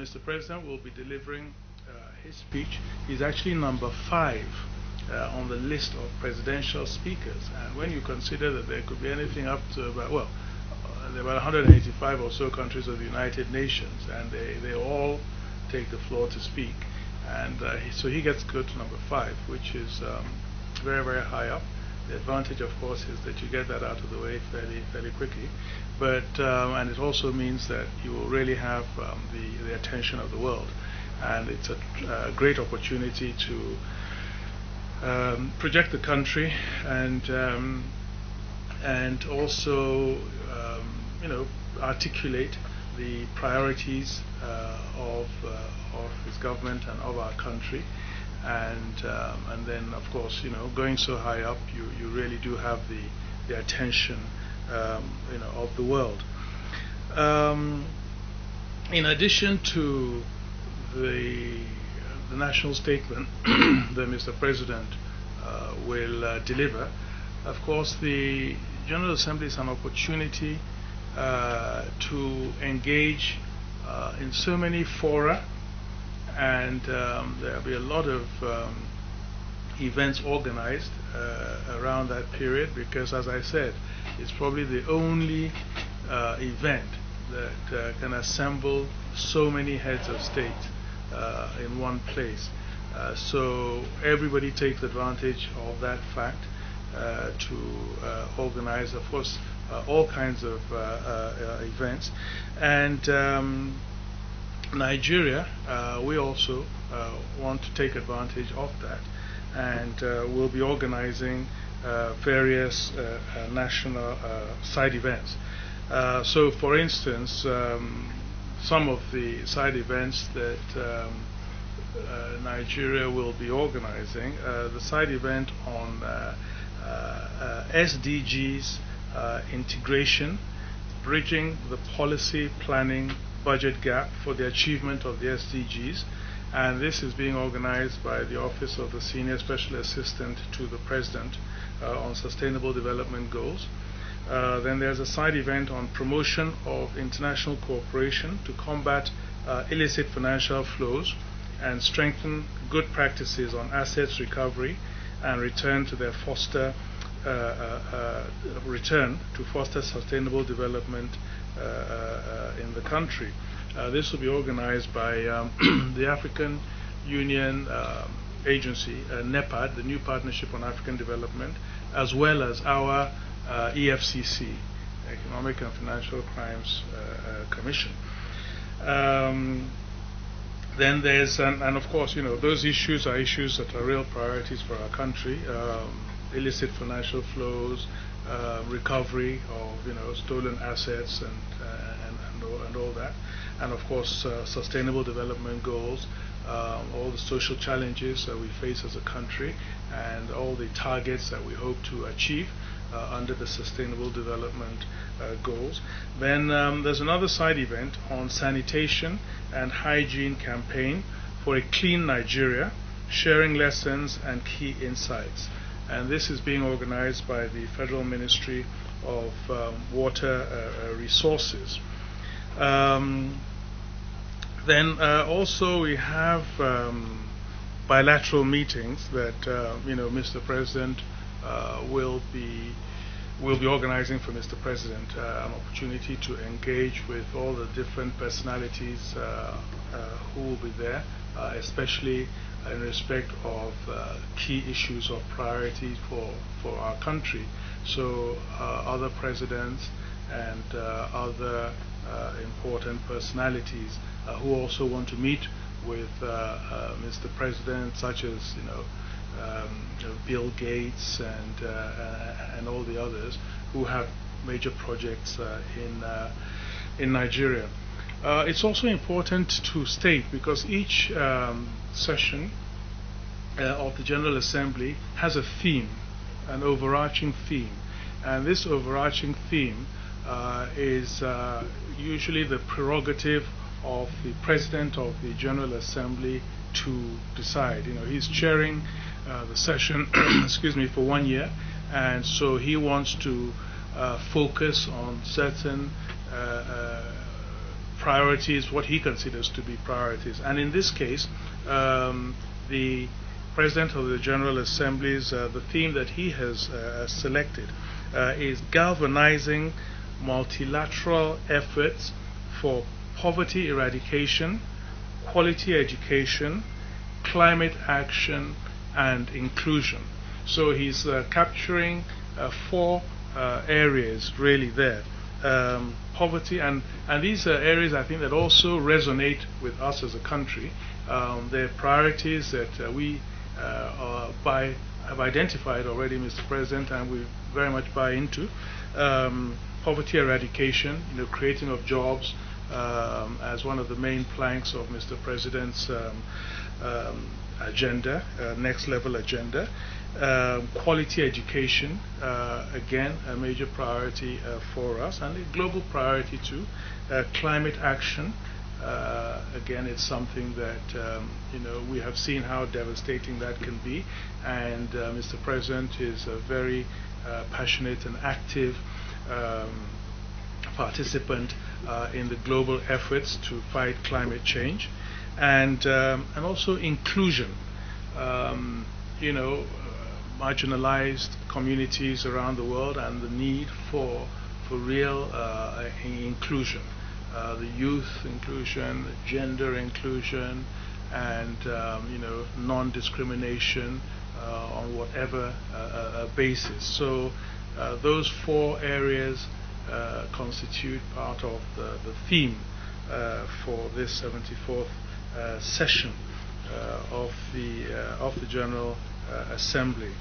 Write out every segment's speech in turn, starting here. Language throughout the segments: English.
Mr. President will be delivering his speech. He's actually number 5 on the list of presidential speakers. And when you consider that there could be anything up to about, there are about 185 or so countries of the United Nations, and they all take the floor to speak. And so he gets to go to number 5, which is very, very high up. The advantage, of course, is that you get that out of the way fairly quickly. But and it also means that you will really have the attention of the world, and it's a great opportunity to project the country and also articulate the priorities of his government and of our country. And then, of course, going so high up, you really do have the attention of the world. In addition to the national statement that Mr. President will deliver, of course, the General Assembly is an opportunity to engage in so many fora, and there will be a lot of events organized around that period, because, as I said, it's probably the only event that can assemble so many heads of state in one place. So everybody takes advantage of that fact to organize, of course, all kinds of events. And Nigeria, we also want to take advantage of that, and we'll be organizing various national side events. So, for instance, some of the side events that Nigeria will be organizing, the side event on SDGs integration, bridging the policy planning budget gap for the achievement of the SDGs, and this is being organized by the Office of the Senior Special Assistant to the President on Sustainable Development Goals. Then there's a side event on promotion of international cooperation to combat illicit financial flows and strengthen good practices on assets recovery and return to foster sustainable development in the country. This will be organized by the African Union Agency, NEPAD, the New Partnership on African Development, as well as our EFCC, Economic and Financial Crimes Commission. Then there's, and of course, those issues are issues that are real priorities for our country. Illicit financial flows, recovery of stolen assets, and all that, and of course sustainable development goals, all the social challenges that we face as a country, and all the targets that we hope to achieve under the sustainable development goals. Then there's another side event on sanitation and hygiene campaign for a clean Nigeria, sharing lessons and key insights. And this is being organized by the Federal Ministry of Water Resources. Then also we have bilateral meetings that Mr. President will be organizing for Mr. President, an opportunity to engage with all the different personalities who will be there, especially in respect of key issues of priority for our country. So other presidents and other important personalities who also want to meet with Mr. President, such as Bill Gates and all the others who have major projects in Nigeria. It's also important to state, because each session of the General Assembly has a theme, an overarching theme, and this overarching theme is usually the prerogative of the President of the General Assembly to decide. He's chairing the session excuse me, for 1 year, and so he wants to focus on certain priorities, what he considers to be priorities. And in this case, the President of the General Assembly's the theme that he has selected is galvanizing multilateral efforts for poverty eradication, quality education, climate action, and inclusion. So he's capturing four areas really there. Poverty, and these are areas I think that also resonate with us as a country. They're priorities that we have identified already, Mr. President, and we very much buy into. Poverty eradication, creating of jobs as one of the main planks of Mr. President's agenda, next level agenda. Quality education, again, a major priority for us, and a global priority too. Climate action, again, it's something that we have seen how devastating that can be, and Mr. President is a very passionate and active participant in the global efforts to fight climate change, and also inclusion. Marginalized communities around the world and the need for real inclusion, the youth inclusion, gender inclusion, and non-discrimination on whatever basis. So those four areas constitute part of the theme for this 74th session of the General Assembly.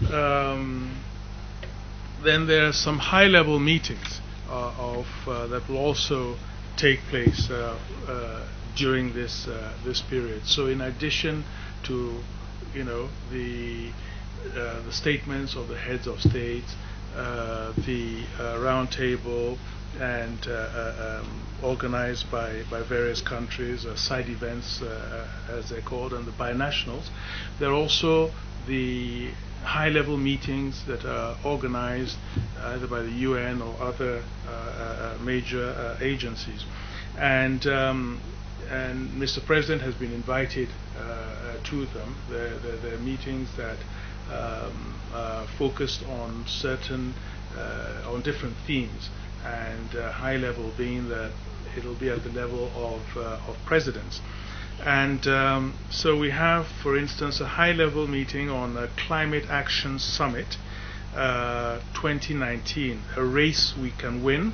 Then there are some high-level meetings that will also take place during this period. So, in addition to the statements of the heads of state, the roundtable, and organized by various countries, side events as they're called, and the binationals. There are also the high-level meetings that are organized either by the UN or other major agencies. And Mr. President has been invited to them. They're meetings that focused on on different themes, and high level being that it'll be at the level of presidents. And so we have, for instance, a high-level meeting on a Climate Action Summit 2019, a race we can win,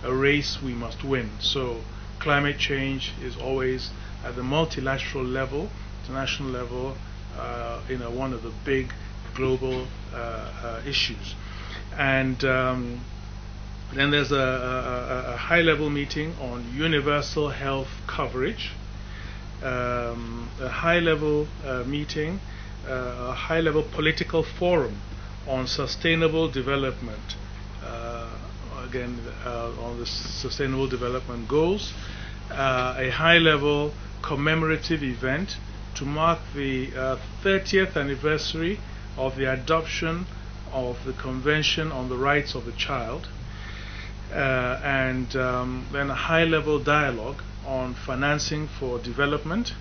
a race we must win. So climate change is always at the multilateral level, international level, one of the big global issues. And then there's a high-level meeting on universal health coverage, a high-level meeting, a high-level political forum on sustainable development, again on the sustainable development goals, a high-level commemorative event to mark the 30th anniversary of the adoption of the Convention on the Rights of the Child, and then a high-level dialogue on financing for development,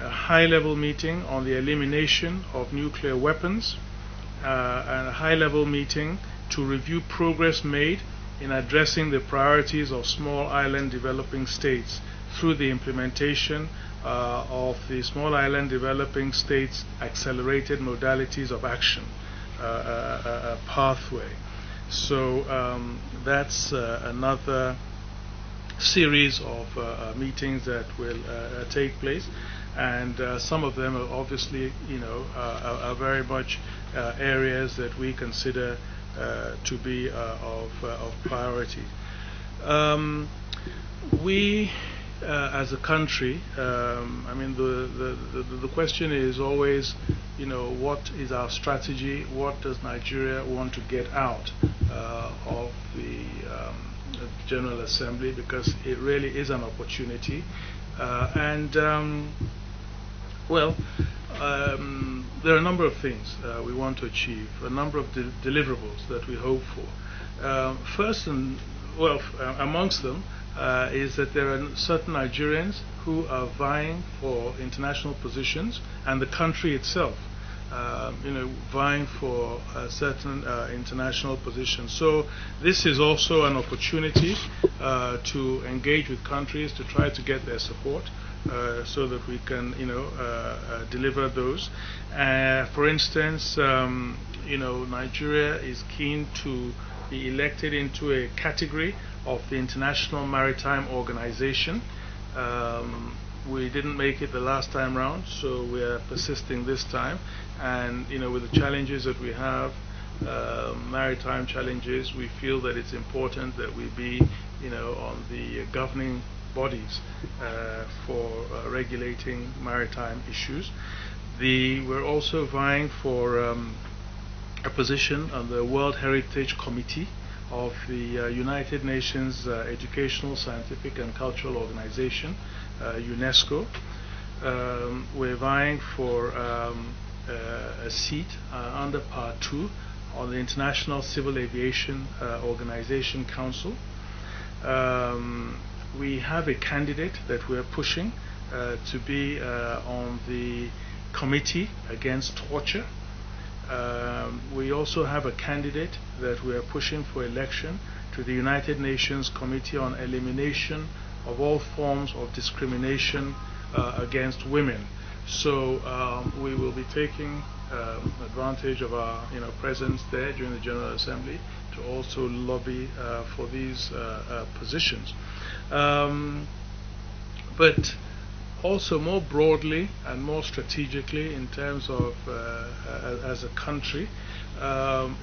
a high-level meeting on the elimination of nuclear weapons, and a high-level meeting to review progress made in addressing the priorities of small island developing states through the implementation of the Small Island Developing States Accelerated Modalities of Action pathway. So that's another series of meetings that will take place, and some of them are obviously are very much areas that we consider to be of priority. We as a country, I mean, the question is always, what is our strategy? What does Nigeria want to get out of the General Assembly? Because it really is an opportunity, and there are a number of things we want to achieve, a number of deliverables that we hope for. First, and amongst them, is that there are certain Nigerians who are vying for international positions, and the country itself, vying for certain international positions. So this is also an opportunity to engage with countries to try to get their support, so that we can, deliver those. For instance, Nigeria is keen to be elected into a category of the International Maritime Organization. We didn't make it the last time round, so we are persisting this time. And with the challenges that we have, maritime challenges, we feel that it's important that we be, on the governing bodies for regulating maritime issues. We're also vying for a position on the World Heritage Committee of the United Nations Educational, Scientific and Cultural Organization, UNESCO. We're vying for a seat under Part 2 on the International Civil Aviation Organization Council. We have a candidate that we're pushing to be on the Committee Against Torture. We also have a candidate that we are pushing for election to the United Nations Committee on Elimination of All Forms of Discrimination against Women. So we will be taking advantage of our presence there during the General Assembly to also lobby for these positions. But also more broadly and more strategically in terms of as a country,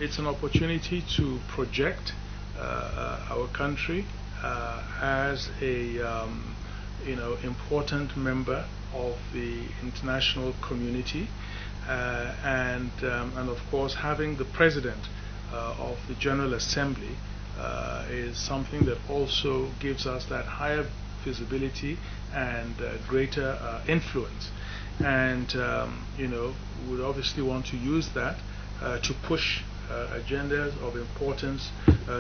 it's an opportunity to project our country as a important member of the international community, and of course having the President of the General Assembly is something that also gives us that higher visibility and greater influence. And would obviously want to use that to push agendas of importance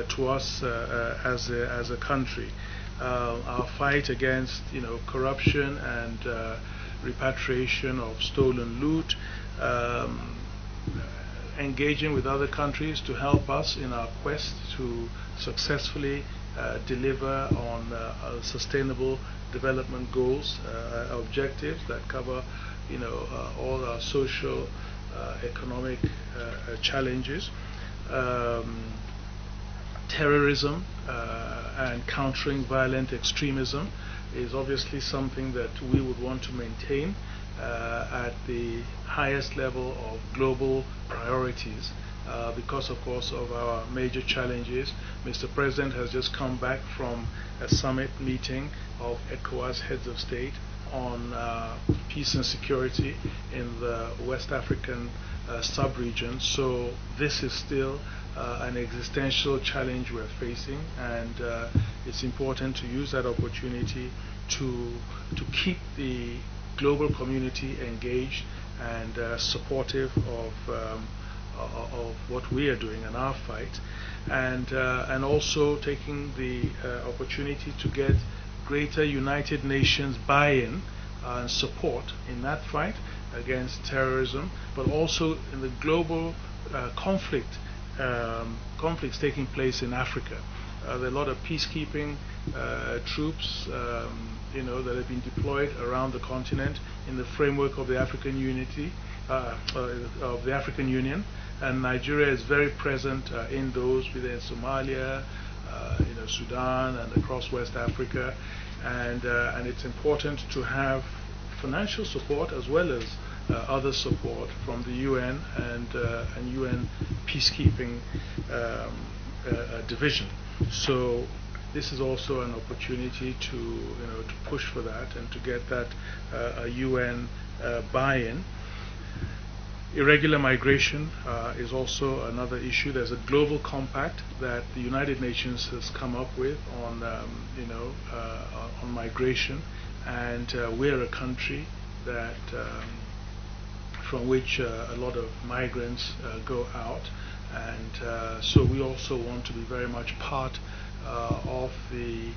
to us as a country. Our fight against corruption and repatriation of stolen loot, engaging with other countries to help us in our quest to successfully deliver on sustainable development goals, objectives that cover all our social, economic challenges. Terrorism and countering violent extremism is obviously something that we would want to maintain at the highest level of global priorities, because of course of our major challenges. Mr. President has just come back from a summit meeting of ECOWAS heads of state on peace and security in the West African sub-region. So this is still an existential challenge we're facing, and it's important to use that opportunity to keep the global community engaged and supportive of what we are doing in our fight, and also taking the opportunity to get greater United Nations buy-in and support in that fight against terrorism, but also in the global conflicts taking place in Africa. There are a lot of peacekeeping troops that have been deployed around the continent in the framework of the African Unity, of the African Union, and Nigeria is very present in those within Somalia, Sudan, and across West Africa, and it's important to have financial support as well as other support from the UN and UN peacekeeping division. So this is also an opportunity to push for that and to get that UN buy-in. Irregular migration is also another issue. There's a global compact that the United Nations has come up with on on migration, and we're a country that from which a lot of migrants go out, and so we also want to be very much part of the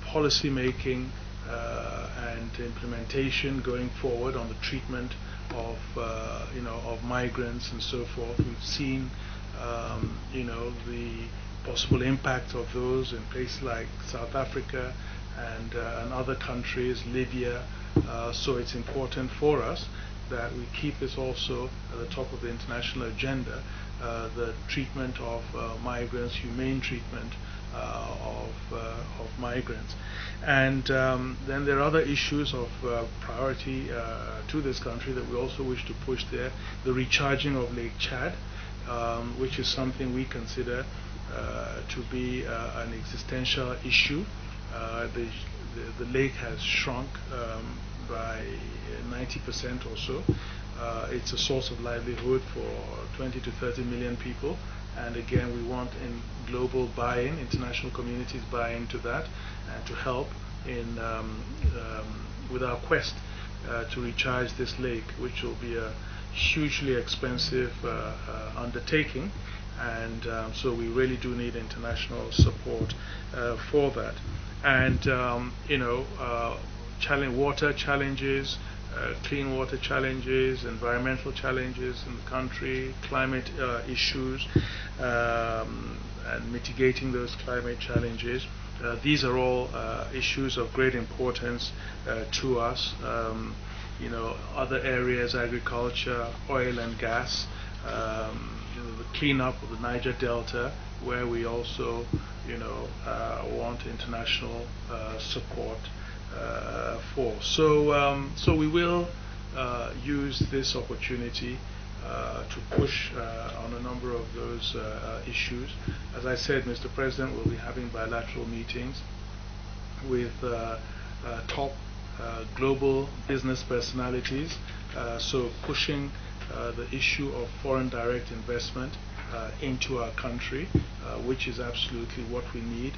policy making and implementation going forward on the treatment of of migrants and so forth. We've seen the possible impact of those in places like South Africa and other countries, Libya. So it's important for us that we keep this also at the top of the international agenda, the treatment of migrants, humane treatment of migrants. And then there are other issues of priority to this country that we also wish to push there. The recharging of Lake Chad, which is something we consider to be an existential issue. The lake has shrunk by 90% or so. It's a source of livelihood for 20 to 30 million people, and again we want in global buy-in, international communities buy-in to that, and to help in with our quest to recharge this lake, which will be a hugely expensive undertaking, and so we really do need international support for that. And water challenges, clean water challenges, environmental challenges in the country, climate issues, and mitigating those climate challenges. These are all issues of great importance to us. Other areas, agriculture, oil and gas, the cleanup of the Niger Delta, where we also want international support for. So we will use this opportunity to push on a number of those issues. As I said, Mr. President will be having bilateral meetings with top global business personalities, so pushing the issue of foreign direct investment into our country, which is absolutely what we need.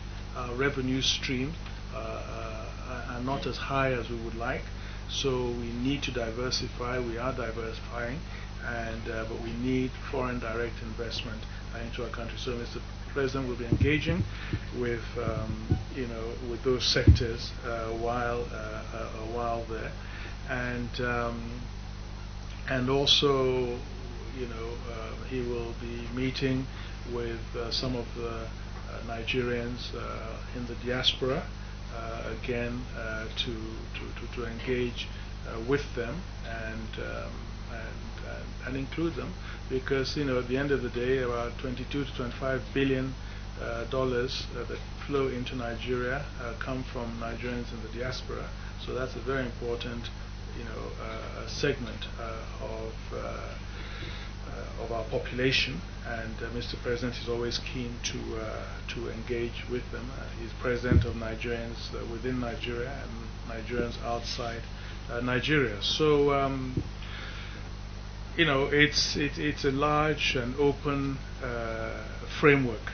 Revenue streams are not as high as we would like, so we need to diversify. We are diversifying, and but we need foreign direct investment into our country. So Mr. President will be engaging with with those sectors while there, and also he will be meeting with some of the Nigerians in the diaspora again to engage with them and include them, because at the end of the day about 22 to 25 billion dollars that flow into Nigeria come from Nigerians in the diaspora. So that's a very important segment of our population, and Mr. President is always keen to engage with them. He's president of Nigerians within Nigeria and Nigerians outside Nigeria. So it's a large and open framework